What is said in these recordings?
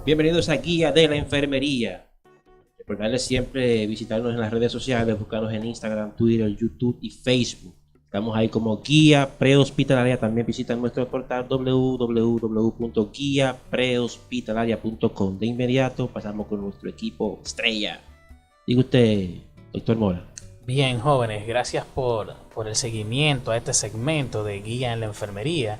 Bienvenidos a Guía de la Enfermería. Recordarles siempre visitarnos en las redes sociales, buscarnos en Instagram, Twitter, YouTube y Facebook. Estamos ahí como Guía Prehospitalaria. También visitan nuestro portal www.guiaprehospitalaria.com. De inmediato pasamos con nuestro equipo estrella. Diga usted, doctor Mora. Bien, jóvenes, gracias por el seguimiento a este segmento de Guía en la Enfermería.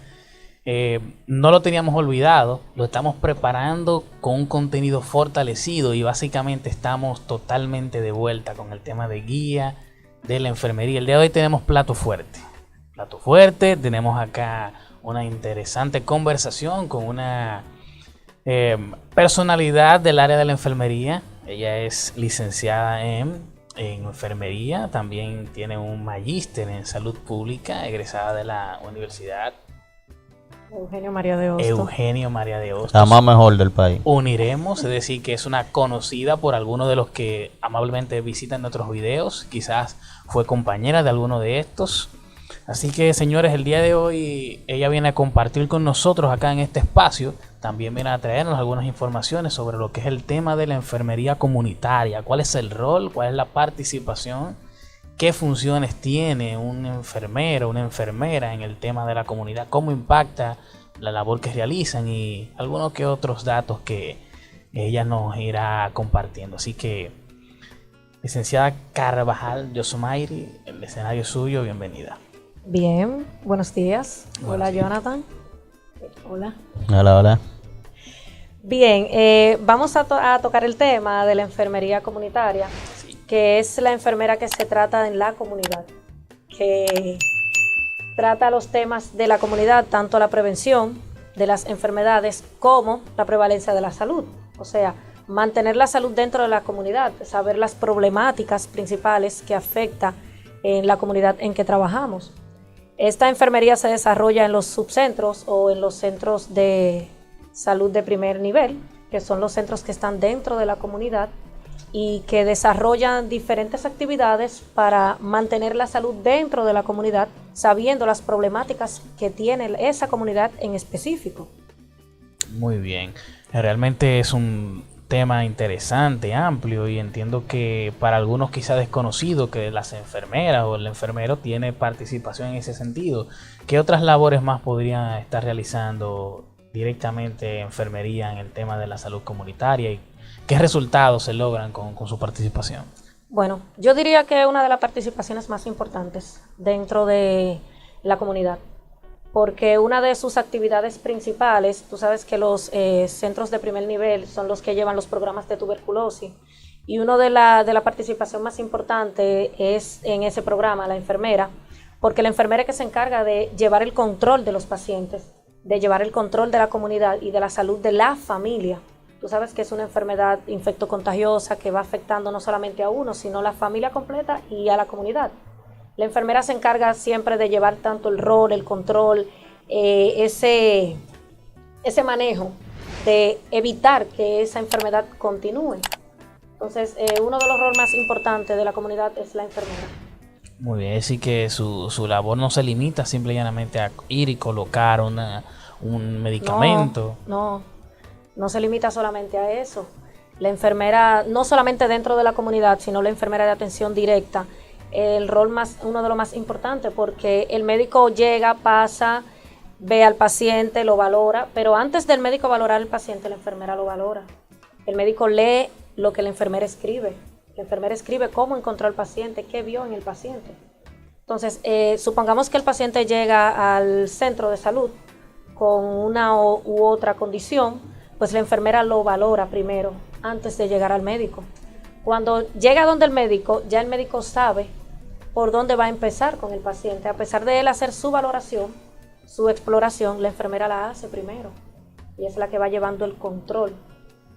No lo teníamos olvidado, lo estamos preparando con un contenido fortalecido y básicamente estamos totalmente de vuelta con el tema de Guía de la Enfermería. El día de hoy tenemos plato fuerte, tenemos acá una interesante conversación con una personalidad del área de la enfermería. Ella es licenciada en enfermería, también tiene un magíster en salud pública, egresada de la Universidad Eugenio María de Hostos. La más mejor del país. Uniremos, es decir, que es una conocida por algunos de los que amablemente visitan nuestros videos. Quizás fue compañera de alguno de estos. Así que, señores, el día de hoy ella viene a compartir con nosotros acá en este espacio. También viene a traernos algunas informaciones sobre lo que es el tema de la enfermería comunitaria. ¿Cuál es el rol? ¿Cuál es la participación? ¿Qué funciones tiene un enfermero, una enfermera en el tema de la comunidad? ¿Cómo impacta la labor que realizan? Y algunos que otros datos que ella nos irá compartiendo. Así que, licenciada Carvajal Yosumairi, el escenario es suyo, bienvenida. Bien, buenos días. Hola, Jonathan. Hola. Hola. Bien, vamos a tocar el tema de la enfermería comunitaria, que es la enfermera que se trata en la comunidad, que trata los temas de la comunidad, tanto la prevención de las enfermedades como la prevalencia de la salud. O sea, mantener la salud dentro de la comunidad, saber las problemáticas principales que afectan en la comunidad en que trabajamos. Esta enfermería se desarrolla en los subcentros o en los centros de salud de primer nivel, que son los centros que están dentro de la comunidad y que desarrollan diferentes actividades para mantener la salud dentro de la comunidad, sabiendo las problemáticas que tiene esa comunidad en específico. Muy bien, realmente es un tema interesante, amplio, y entiendo que para algunos quizá desconocido que las enfermeras o el enfermero tiene participación en ese sentido. ¿Qué otras labores más podrían estar realizando directamente enfermería en el tema de la salud comunitaria y qué resultados se logran con su participación? Bueno, yo diría que una de las participaciones más importantes dentro de la comunidad, porque una de sus actividades principales, tú sabes que los centros de primer nivel son los que llevan los programas de tuberculosis, y una de la participación más importante es en ese programa la enfermera, porque la enfermera es que se encarga de llevar el control de los pacientes, de llevar el control de la comunidad y de la salud de la familia. Tú sabes que es una enfermedad infectocontagiosa que va afectando no solamente a uno, sino a la familia completa y a la comunidad. La enfermera se encarga siempre de llevar tanto el rol, el control, ese manejo de evitar que esa enfermedad continúe. Entonces, uno de los roles más importantes de la comunidad es la enfermera. Muy bien, así que su labor no se limita simple y llanamente a ir y colocar un medicamento. No se limita solamente a eso. La enfermera, no solamente dentro de la comunidad, sino la enfermera de atención directa, uno de los más importantes, porque el médico llega, pasa, ve al paciente, lo valora, pero antes del médico valorar al paciente, la enfermera lo valora. El médico lee lo que la enfermera escribe. La enfermera escribe cómo encontró al paciente, qué vio en el paciente. Entonces, supongamos que el paciente llega al centro de salud con una u otra condición, pues la enfermera lo valora primero, antes de llegar al médico. Cuando llega donde el médico, ya el médico sabe por dónde va a empezar con el paciente. A pesar de él hacer su valoración, su exploración, la enfermera la hace primero y es la que va llevando el control.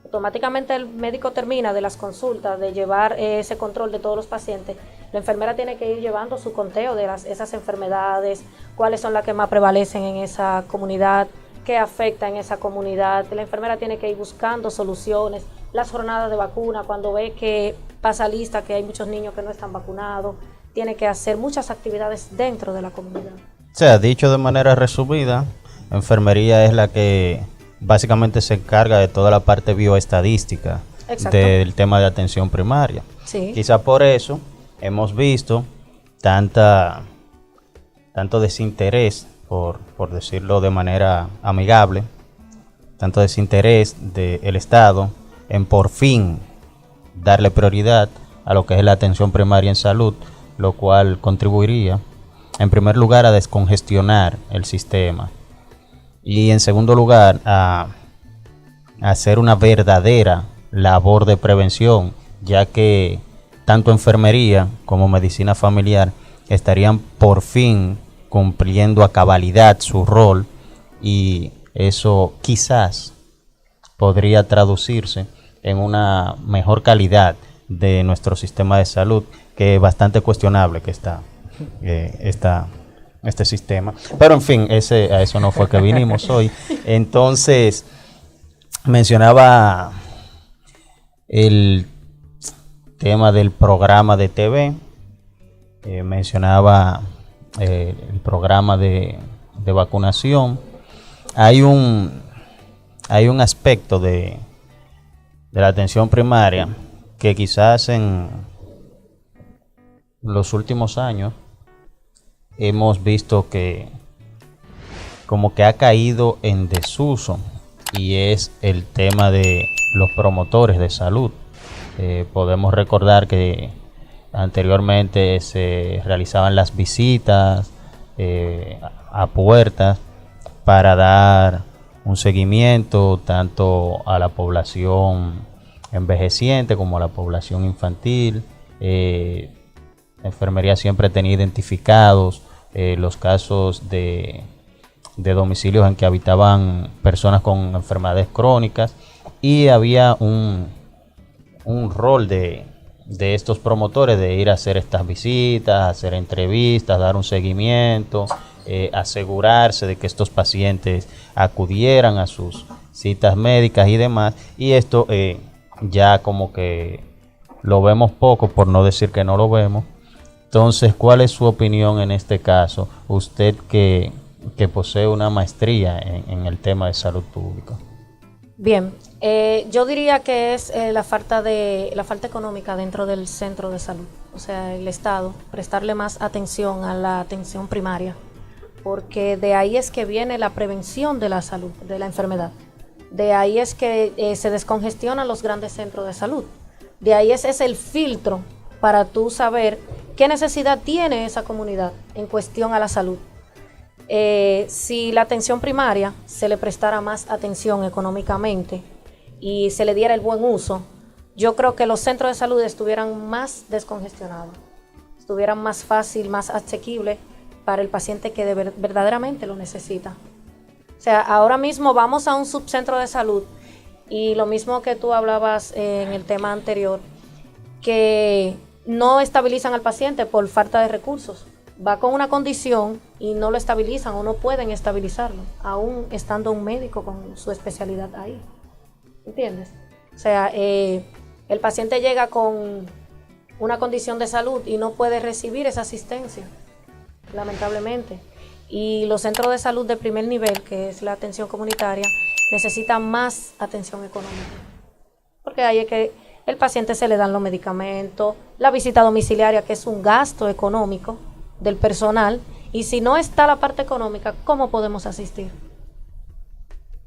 Automáticamente el médico termina de las consultas, de llevar ese control de todos los pacientes. La enfermera tiene que ir llevando su conteo de esas enfermedades, cuáles son las que más prevalecen en esa comunidad, qué afecta en esa comunidad. La enfermera tiene que ir buscando soluciones, las jornadas de vacuna, cuando ve que pasa lista que hay muchos niños que no están vacunados, tiene que hacer muchas actividades dentro de la comunidad. O sea, dicho de manera resumida, enfermería es la que básicamente se encarga de toda la parte bioestadística Exacto. del tema de atención primaria. Sí. Quizá por eso hemos visto tanto desinterés, por decirlo de manera amigable, tanto desinterés del Estado en por fin darle prioridad a lo que es la atención primaria en salud, lo cual contribuiría, en primer lugar, a descongestionar el sistema y, en segundo lugar, a hacer una verdadera labor de prevención, ya que tanto enfermería como medicina familiar estarían por fin cumpliendo a cabalidad su rol, y eso quizás podría traducirse en una mejor calidad de nuestro sistema de salud, que es bastante cuestionable que está este sistema. Pero en fin, a eso no fue que vinimos hoy. Entonces, mencionaba el tema del programa de TV, mencionaba el programa de vacunación. Hay un aspecto de la atención primaria que quizás en los últimos años hemos visto que como que ha caído en desuso, y es el tema de los promotores de salud. Podemos recordar que anteriormente se realizaban las visitas a puertas para dar un seguimiento tanto a la población envejeciente como a la población infantil. La enfermería siempre tenía identificados los casos de domicilios en que habitaban personas con enfermedades crónicas, y había un rol de estos promotores de ir a hacer estas visitas, hacer entrevistas, dar un seguimiento, asegurarse de que estos pacientes acudieran a sus citas médicas y demás. Y esto ya como que lo vemos poco, por no decir que no lo vemos. Entonces, ¿cuál es su opinión en este caso? Usted que posee una maestría en el tema de salud pública. Bien, yo diría que es la falta económica dentro del centro de salud. O sea, el Estado, prestarle más atención a la atención primaria, porque de ahí es que viene la prevención de la salud, de la enfermedad. De ahí es que se descongestionan los grandes centros de salud. De ahí es el filtro para tú saber qué necesidad tiene esa comunidad en cuestión a la salud. Si la atención primaria se le prestara más atención económicamente y se le diera el buen uso, yo creo que los centros de salud estuvieran más descongestionados, estuvieran más fácil, más asequible para el paciente que verdaderamente lo necesita. O sea, ahora mismo vamos a un subcentro de salud, y lo mismo que tú hablabas en el tema anterior, que no estabilizan al paciente por falta de recursos. Va con una condición y no lo estabilizan o no pueden estabilizarlo, aún estando un médico con su especialidad ahí. ¿Entiendes? O sea, el paciente llega con una condición de salud y no puede recibir esa asistencia, lamentablemente. Y los centros de salud de primer nivel, que es la atención comunitaria, necesitan más atención económica. Porque ahí es que el paciente se le dan los medicamentos, la visita domiciliaria, que es un gasto económico del personal, y si no está la parte económica, ¿cómo podemos asistir?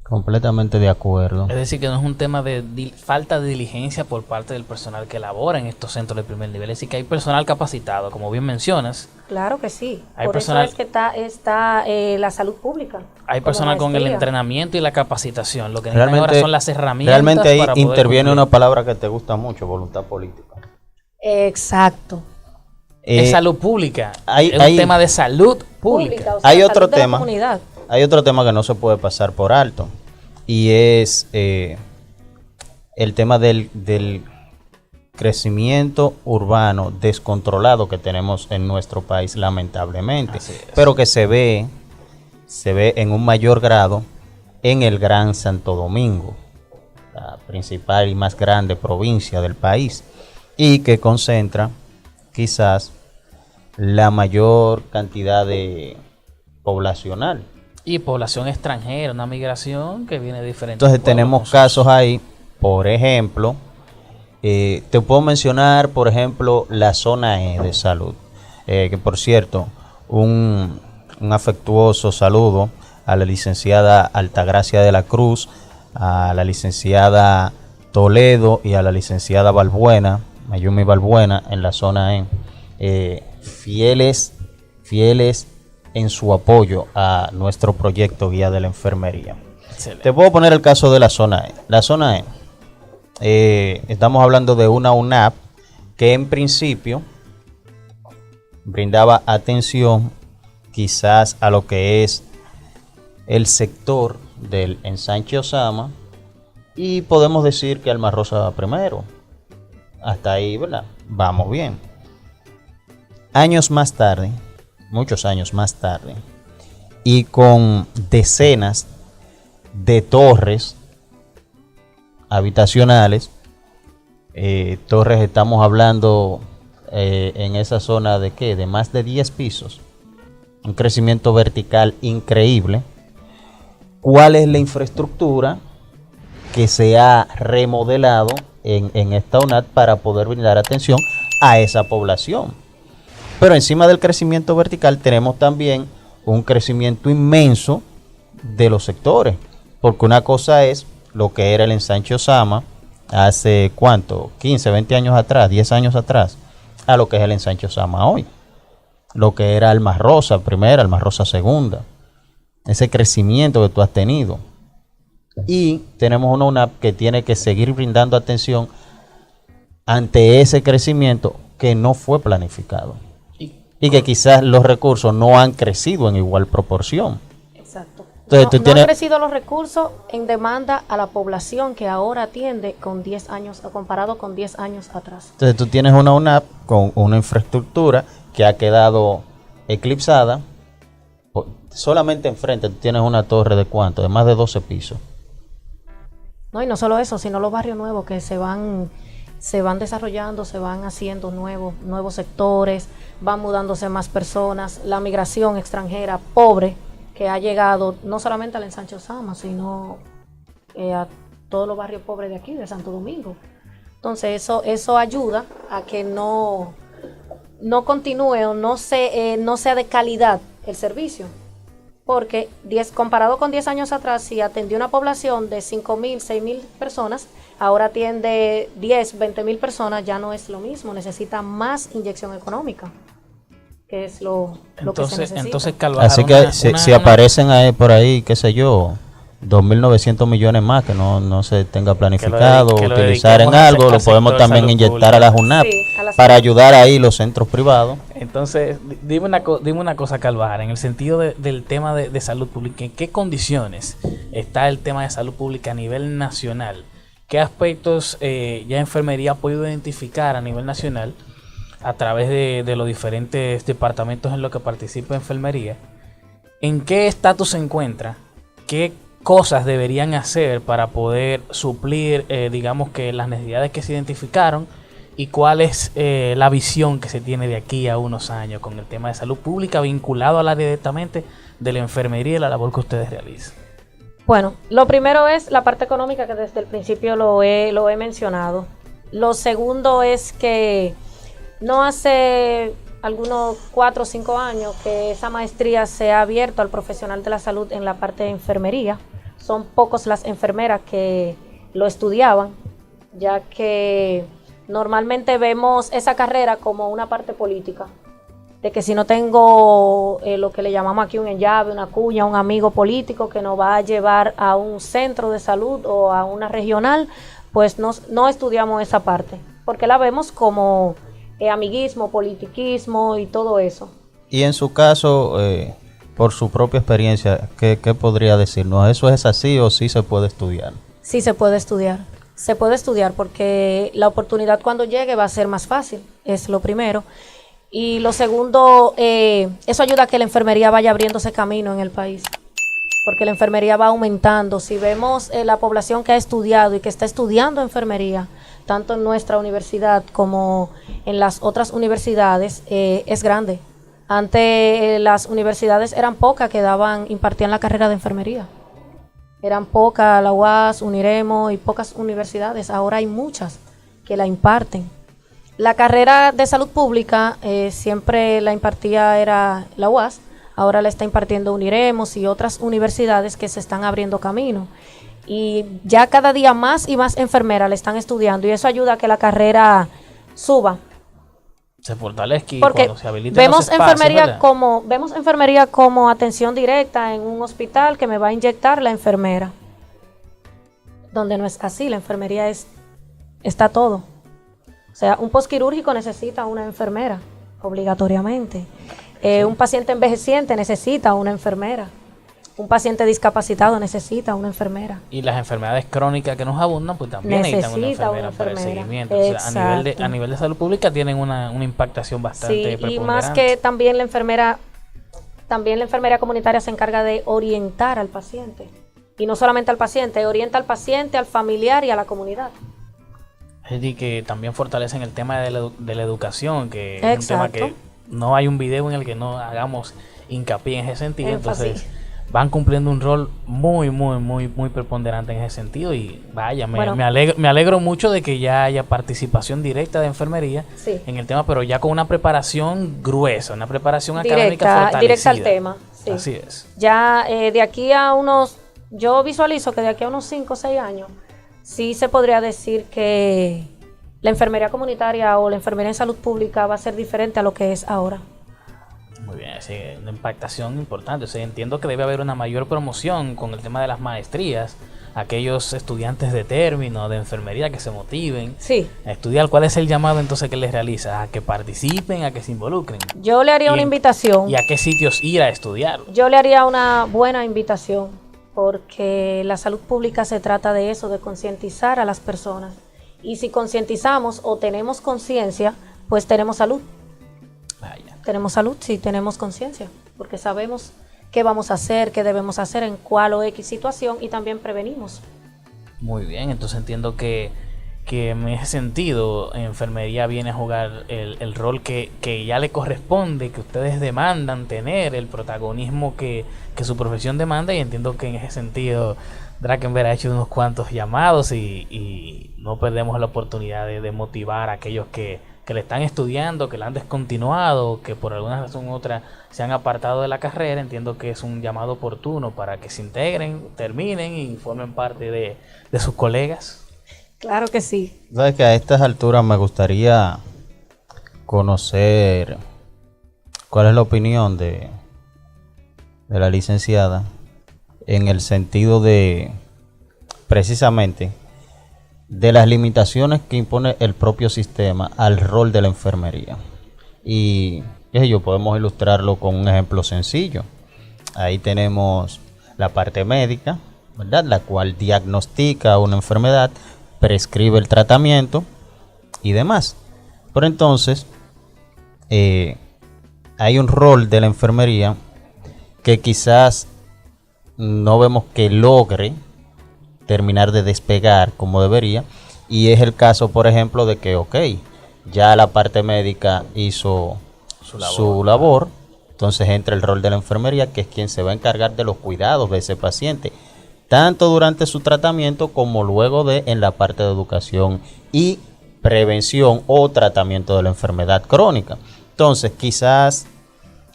Completamente de acuerdo. Es decir, que no es un tema de falta de diligencia por parte del personal que labora en estos centros de primer nivel. Es decir, que hay personal capacitado, como bien mencionas. Claro que sí. Hay por personal, eso es que está la salud pública. Hay personal con el entrenamiento y la capacitación. Lo que necesitan Realmente, ahora son las herramientas. Realmente ahí para poder interviene cumplir. una palabra que te gusta mucho: voluntad política. Exacto. Es salud pública. Hay un tema de salud pública. O sea, Hay salud otro de la tema. comunidad. Hay otro tema que no se puede pasar por alto, y es el tema del crecimiento urbano descontrolado que tenemos en nuestro país, lamentablemente, pero que se ve en un mayor grado en el Gran Santo Domingo, la principal y más grande provincia del país, y que concentra quizás la mayor cantidad de poblacional. Y población extranjera, una migración que viene de diferentes Entonces pueblos, tenemos con sus- casos ahí, por ejemplo, te puedo mencionar, por ejemplo, la zona E de salud, que por cierto, un afectuoso saludo a la licenciada Altagracia de la Cruz, a la licenciada Toledo y a la licenciada Balbuena, Mayumi Balbuena, en la zona E, fieles en su apoyo a nuestro proyecto Guía de la Enfermería. Excelente. Te puedo poner el caso de la zona E. La zona E, estamos hablando de una UNAP que en principio brindaba atención quizás a lo que es el sector del ensanche Osama y podemos decir que Alma Rosa primero. Hasta ahí, ¿verdad? Vamos bien. Años más tarde, muchos años más tarde, y con decenas de torres habitacionales, torres estamos hablando en esa zona de ¿qué? De más de 10 pisos, un crecimiento vertical increíble. ¿Cuál es la infraestructura que se ha remodelado en esta UNAT para poder brindar atención a esa población? Pero encima del crecimiento vertical tenemos también un crecimiento inmenso de los sectores, porque una cosa es lo que era el ensanche Osama hace ¿cuánto? 15, 20 años atrás, 10 años atrás, a lo que es el ensanche Osama hoy, lo que era Alma Rosa primera, Alma Rosa segunda, ese crecimiento que tú has tenido. Y tenemos una UNAP que tiene que seguir brindando atención ante ese crecimiento que no fue planificado y que quizás los recursos no han crecido en igual proporción. Exacto. Entonces, No, tú no tienes- han crecido los recursos en demanda a la población que ahora atiende con 10 años, comparado con 10 años atrás. Entonces tú tienes una UNAP con una infraestructura que ha quedado eclipsada. Solamente enfrente tú tienes una torre de ¿cuánto? De más de 12 pisos. No, y no solo eso, sino los barrios nuevos que se van desarrollando, se van haciendo nuevos sectores, van mudándose más personas, la migración extranjera pobre que ha llegado no solamente al ensanche Osama, sino a todos los barrios pobres de aquí, de Santo Domingo. Entonces eso ayuda a que no continúe o no sea de calidad el servicio. Porque comparado con 10 años atrás, si atendió una población de 5.000, 6.000 personas, ahora atiende 10, 20.000 personas, ya no es lo mismo, necesita más inyección económica, que es lo que se necesita. Entonces Carvajal, Así que si aparecen ahí por ahí, qué sé yo, 2.900 millones más que no se tenga planificado, que lo utilizar en dediquemos algo, al lo podemos sector también salud inyectar a la UNAP Sí, a la para salud. ayudar ahí los centros privados. Entonces, dime una cosa, Carvajal, en el sentido del tema de salud pública, ¿en qué condiciones está el tema de salud pública a nivel nacional? ¿Qué aspectos ya enfermería ha podido identificar a nivel nacional a través de los diferentes departamentos en los que participa enfermería? ¿En qué estatus se encuentra? ¿Qué cosas deberían hacer para poder suplir, digamos que las necesidades que se identificaron? ¿Y cuál es la visión que se tiene de aquí a unos años con el tema de salud pública vinculado al área directamente de la enfermería y la labor que ustedes realizan? Bueno, lo primero es la parte económica, que desde el principio lo he mencionado. Lo segundo es que no hace algunos 4 o 5 años que esa maestría se ha abierto al profesional de la salud en la parte de enfermería. Son pocos las enfermeras que lo estudiaban, ya que normalmente vemos esa carrera como una parte política, de que si no tengo lo que le llamamos aquí un enllave, una cuña, un amigo político que nos va a llevar a un centro de salud o a una regional, pues no estudiamos esa parte, porque la vemos como amiguismo, politiquismo y todo eso. Y en su caso, por su propia experiencia, ¿qué podría decirnos? ¿Eso es así o sí se puede estudiar? Sí se puede estudiar. Se puede estudiar porque la oportunidad cuando llegue va a ser más fácil, es lo primero. Y lo segundo, eso ayuda a que la enfermería vaya abriéndose camino en el país, porque la enfermería va aumentando. Si vemos la población que ha estudiado y que está estudiando enfermería, tanto en nuestra universidad como en las otras universidades, es grande. Antes las universidades eran pocas que impartían la carrera de enfermería. Eran pocas, la UAS, Uniremo y pocas universidades. Ahora hay muchas que la imparten. La carrera de salud pública siempre la impartía era la UAS. Ahora la está impartiendo Uniremos y otras universidades que se están abriendo camino. Y ya cada día más y más enfermeras la están estudiando y eso ayuda a que la carrera suba. Se fortalezca y porque cuando se habiliten vemos los espacios, vemos enfermería como atención directa en un hospital que me va a inyectar la enfermera. Donde no es así, la enfermería está todo. O sea, un posquirúrgico necesita una enfermera, obligatoriamente. Un paciente envejeciente necesita una enfermera. Un paciente discapacitado necesita una enfermera. Y las enfermedades crónicas que nos abundan, pues también necesitan una enfermera para el seguimiento. O sea, a nivel de salud pública tienen una impactación bastante preponderante. Y más que también la enfermera comunitaria se encarga de orientar al paciente. Y no solamente al paciente, orienta al paciente, al familiar y a la comunidad. Y que también fortalecen el tema de la educación, que Exacto. es un tema que no hay un video en el que no hagamos hincapié en ese sentido. Énfasis. Entonces van cumpliendo un rol muy preponderante en ese sentido. Y vaya, me alegro mucho de que ya haya participación directa de enfermería en el tema, pero ya con una preparación gruesa, una preparación académica fortalecida. Directa al tema. Sí. Así es. Ya de aquí a yo visualizo que de aquí a unos 5 o 6 años, sí se podría decir que la enfermería comunitaria o la enfermería en salud pública va a ser diferente a lo que es ahora. Muy bien, sí, una impactación importante. O sea, entiendo que debe haber una mayor promoción con el tema de las maestrías. Aquellos estudiantes de término, de enfermería que se motiven a estudiar. ¿Cuál es el llamado entonces que les realiza? A que participen, a que se involucren. Yo le haría una invitación. ¿Y a qué sitios ir a estudiar? Yo le haría una buena invitación, porque la salud pública se trata de eso, de concientizar a las personas. Y si concientizamos o tenemos conciencia, pues tenemos salud. Vaya. Tenemos salud si tenemos conciencia, porque sabemos qué vamos a hacer, qué debemos hacer en cuál o X situación y también prevenimos. Muy bien, entonces entiendo que en ese sentido enfermería viene a jugar el rol que ya le corresponde, que ustedes demandan tener, el protagonismo que su profesión demanda, y entiendo que en ese sentido Drakenberg ha hecho unos cuantos llamados y no perdemos la oportunidad de motivar a aquellos que le están estudiando, que la han descontinuado, que por alguna razón u otra se han apartado de la carrera. Entiendo que es un llamado oportuno para que se integren, terminen y formen parte de sus colegas. Claro que sí. Sabes que a estas alturas me gustaría conocer cuál es la opinión de la licenciada en el sentido de, precisamente, de las limitaciones que impone el propio sistema al rol de la enfermería. Y podemos ilustrarlo con un ejemplo sencillo. Ahí tenemos la parte médica, ¿verdad?, la cual diagnostica una enfermedad, prescribe el tratamiento y demás. Pero entonces hay un rol de la enfermería que quizás no vemos que logre terminar de despegar como debería, y es el caso, por ejemplo, de que ya la parte médica hizo su labor, entonces entra el rol de la enfermería, que es quien se va a encargar de los cuidados de ese paciente, tanto durante su tratamiento como luego en la parte de educación y prevención o tratamiento de la enfermedad crónica. Entonces quizás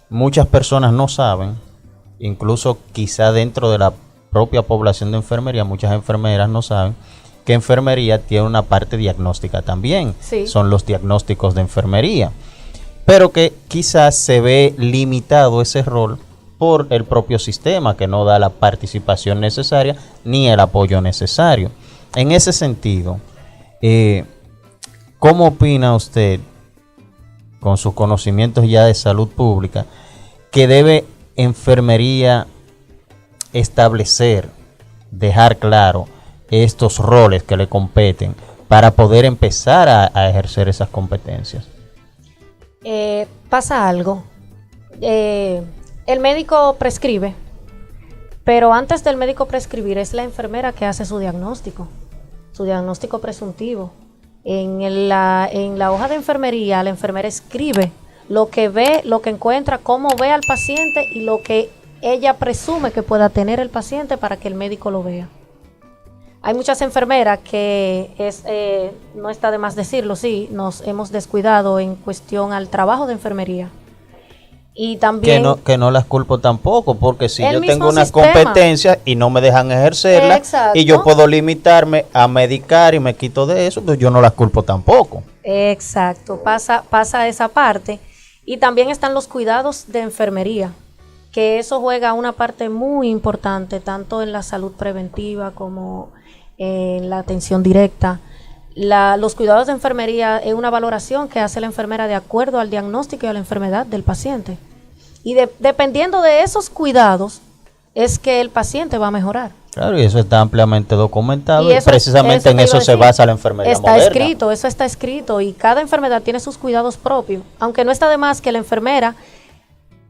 muchas personas no saben, incluso quizás dentro de la propia población de enfermería, muchas enfermeras no saben que enfermería tiene una parte diagnóstica también. Sí. Son los diagnósticos de enfermería, pero que quizás se ve limitado ese rol por el propio sistema, que no da la participación necesaria ni el apoyo necesario. En ese sentido, ¿cómo opina usted, con sus conocimientos ya de salud pública, que debe enfermería establecer, dejar claro estos roles que le competen para poder empezar a ejercer esas competencias? Pasa algo. El médico prescribe, pero antes del médico prescribir es la enfermera que hace su diagnóstico presuntivo. En la hoja de enfermería la enfermera escribe lo que ve, lo que encuentra, cómo ve al paciente y lo que ella presume que pueda tener el paciente para que el médico lo vea. Hay muchas enfermeras que no está de más decirlo, sí, nos hemos descuidado en cuestión al trabajo de enfermería. Y también que no las culpo tampoco, porque si el yo mismo tengo unas sistema. competencias y no me dejan ejercerlas, Exacto. y yo puedo limitarme a medicar y me quito de eso, pues yo no las culpo tampoco. Exacto, pasa esa parte. Y también están los cuidados de enfermería, que eso juega una parte muy importante, tanto en la salud preventiva como en la atención directa. Los cuidados de enfermería es una valoración que hace la enfermera de acuerdo al diagnóstico y a la enfermedad del paciente. Y dependiendo de esos cuidados, es que el paciente va a mejorar. Claro, y eso está ampliamente documentado, Y y eso- precisamente en te iba eso a se decir. basa la enfermería Está moderna. escrito, eso está escrito, y cada enfermedad tiene sus cuidados propios. Aunque no está de más que la enfermera,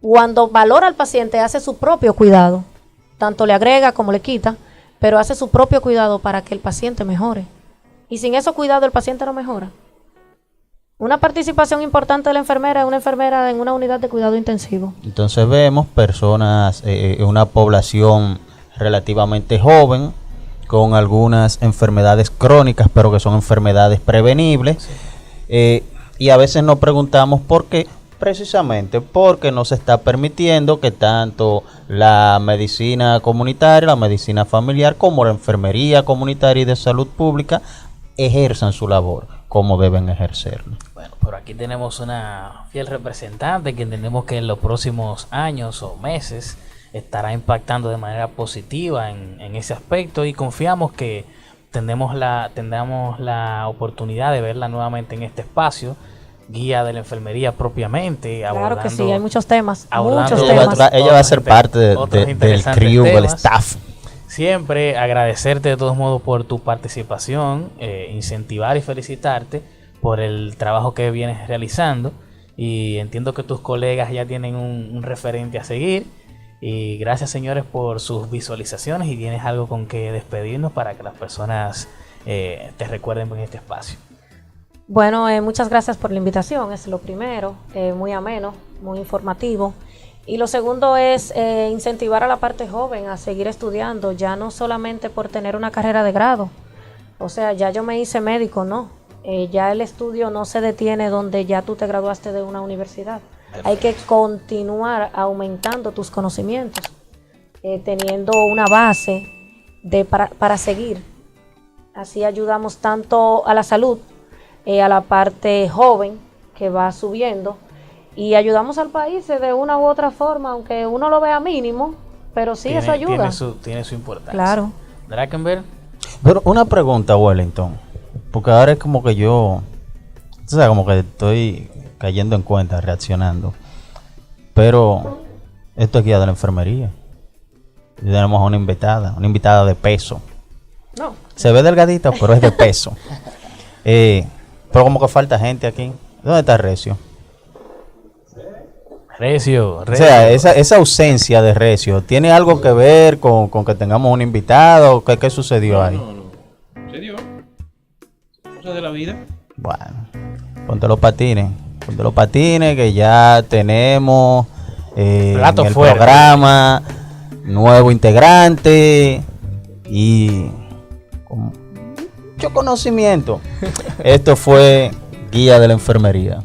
cuando valora al paciente, hace su propio cuidado. Tanto le agrega como le quita, pero hace su propio cuidado para que el paciente mejore. Y sin esos cuidados el paciente no mejora. Una participación importante de la enfermera es una enfermera en una unidad de cuidado intensivo. Entonces vemos personas, una población relativamente joven, con algunas enfermedades crónicas, pero que son enfermedades prevenibles. Y a veces nos preguntamos por qué. Precisamente porque no se está permitiendo que tanto la medicina comunitaria, la medicina familiar, como la enfermería comunitaria y de salud pública ejerzan su labor como deben ejercerlo. Bueno, pero aquí tenemos una fiel representante que entendemos que en los próximos años o meses estará impactando de manera positiva en ese aspecto, y confiamos que tendremos la oportunidad de verla nuevamente en este espacio, guía de la enfermería propiamente. Claro que sí, hay muchos temas, abordando muchos Ella temas. ella va a ser parte otros del interesantes crew, del temas. staff. Siempre agradecerte de todos modos por tu participación, incentivar y felicitarte por el trabajo que vienes realizando, y entiendo que tus colegas ya tienen un referente a seguir, y gracias señores por sus visualizaciones, y tienes algo con que despedirnos para que las personas te recuerden en este espacio. Bueno, muchas gracias por la invitación, es lo primero, muy ameno, muy informativo. Y lo segundo es incentivar a la parte joven a seguir estudiando, ya no solamente por tener una carrera de grado. O sea, ya yo me hice médico, no. Ya el estudio no se detiene donde ya tú te graduaste de una universidad. Perfecto. Hay que continuar aumentando tus conocimientos, teniendo una base para seguir. Así ayudamos tanto a la salud, a la parte joven que va subiendo, y ayudamos al país de una u otra forma, aunque uno lo vea mínimo, pero sí, eso ayuda. Tiene su importancia. Claro. Drakenberg, Pero una pregunta, Wellington, porque ahora es como que yo, o sea, como que estoy cayendo en cuenta, reaccionando. Pero esto es guía de la enfermería. Y tenemos a una invitada de peso. No. Se ve delgadita, pero es de peso. Pero como que falta gente aquí. ¿Dónde está Recio? Recio. O sea, esa ausencia de Recio, ¿tiene algo que ver con que tengamos un invitado? ¿Qué sucedió ahí? No. ¿Se dio? Cosas de la vida. Bueno, ponte los patines, que ya tenemos Plato en el fuerte. programa nuevo integrante y con mucho conocimiento. Esto fue Guía de la Enfermería.